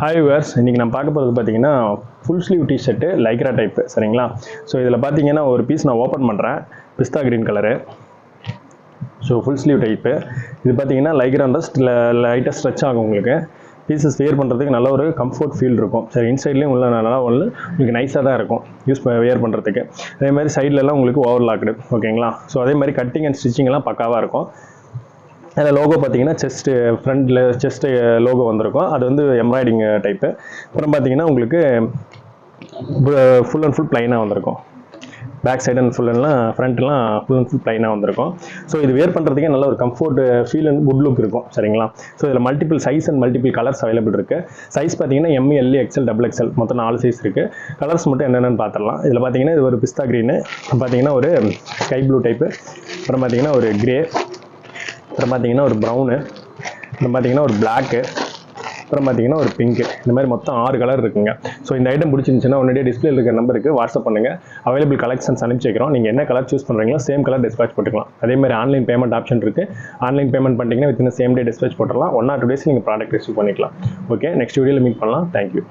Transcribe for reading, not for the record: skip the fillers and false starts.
Hi viewers, இன்றைக்கி நான் பார்க்க போகிறது பார்த்தீங்கன்னா full sleeve T shirt lycra type. சரிங்களா? ஸோ இதில் பார்த்தீங்கன்னா ஒரு பீஸ் நான் ஓப்பன் பண்ணுறேன். Pista green colour. So full sleeve type. இது பார்த்தீங்கன்னா லைக்ரான்ற லைட்டாக ஸ்ட்ரெச் ஆகும். உங்களுக்கு பீசஸ் வேர் பண்ணுறதுக்கு நல்ல ஒரு கம்ஃபர்ட் ஃபீல் இருக்கும். சரி, இன்சைட்லேயும் உள்ள நல்லா உங்களுக்கு நைஸாக தான் இருக்கும் வேர் பண்ணுறதுக்கு. அதே மாதிரி சைட்லலாம் உங்களுக்கு ஓவர்லாக்டு. ஓகேங்களா? ஸோ அதே மாதிரி கட்டிங் அண்ட் ஸ்டிச்சிங்லாம் பக்காவாக இருக்கும். அதில் லோகோ பார்த்தீங்கன்னா ஃப்ரண்ட்டில் செஸ்ட்டு லோகோ வந்திருக்கும். அது வந்து எம்ப்ராய்டிங் டைப்பு. அப்புறம் பார்த்தீங்கன்னா உங்களுக்கு ஃபுல் அண்ட் ஃபுல் ப்ளைனாக வந்திருக்கும். பேக் சைடு அண்ட் ஃப்ரண்ட்லாம் ஃபுல் அண்ட் ஃபுல் ப்ளைனாக வந்திருக்கும். ஸோ இது வேர் பண்ணுறதுக்கே நல்ல ஒரு comfort feel and good look இருக்கும். சரிங்களா? ஸோ இதில் multiple size and multiple colours available இருக்குது. சைஸ் பார்த்தீங்கன்னா எம், எல், எக்ஸ்எல், XXL மொத்தம் 4 சைஸ் இருக்குது. கலர்ஸ் மட்டும் என்னென்னு பார்த்துடலாம். இதில் பார்த்தீங்கன்னா இது ஒரு பிஸ்தா க்ரீனு, பார்த்தீங்கன்னா ஒரு ஸ்கை ப்ளூ டைப்பு, அப்புறம் பார்த்தீங்கன்னா ஒரு கிரே, அப்புறம் பார்த்தீங்கன்னா ஒரு ப்ரௌனு, அப்புறம் பார்த்தீங்கன்னா ஒரு பிளாக்கு, அப்புறம் பார்த்தீங்கன்னா ஒரு பிங்க்கு. இந்த மாதிரி மொத்தம் 6 கலர் இருக்குங்க. ஸோ இந்த ஐட்டம் பிடிச்சிருந்துச்சுன்னா உடனடியே டிஸ்பிளேல இருக்கிற நம்பருக்கு வாட்ஸ்அப் பண்ணுங்கள். அவைலபிள் கலெக்ஷன்ஸ் அனுப்பிச்சி வைக்கிறோம். நீங்கள் என்ன கலர் சூஸ் பண்ணுறீங்களோ சேம் கலர் டிஸ்பேச் போட்டுக்கலாம். அதே மாதிரி ஆன்லைன் பேமெண்ட் ஆப்ஷன் இருக்குது. ஆன்லைன் பேமெண்ட் பண்ணிட்டீங்கன்னா வித்தின் சேம் டே டிஸ்பேச் போட்டுடலாம். 1 or 2 days நீங்கள் ப்ராடக்ட் ரிசீவ் பண்ணிக்கலாம். ஓகே, நெக்ஸ்ட் வீடியோவில் மீட் பண்ணலாம். தேங்க்யூ.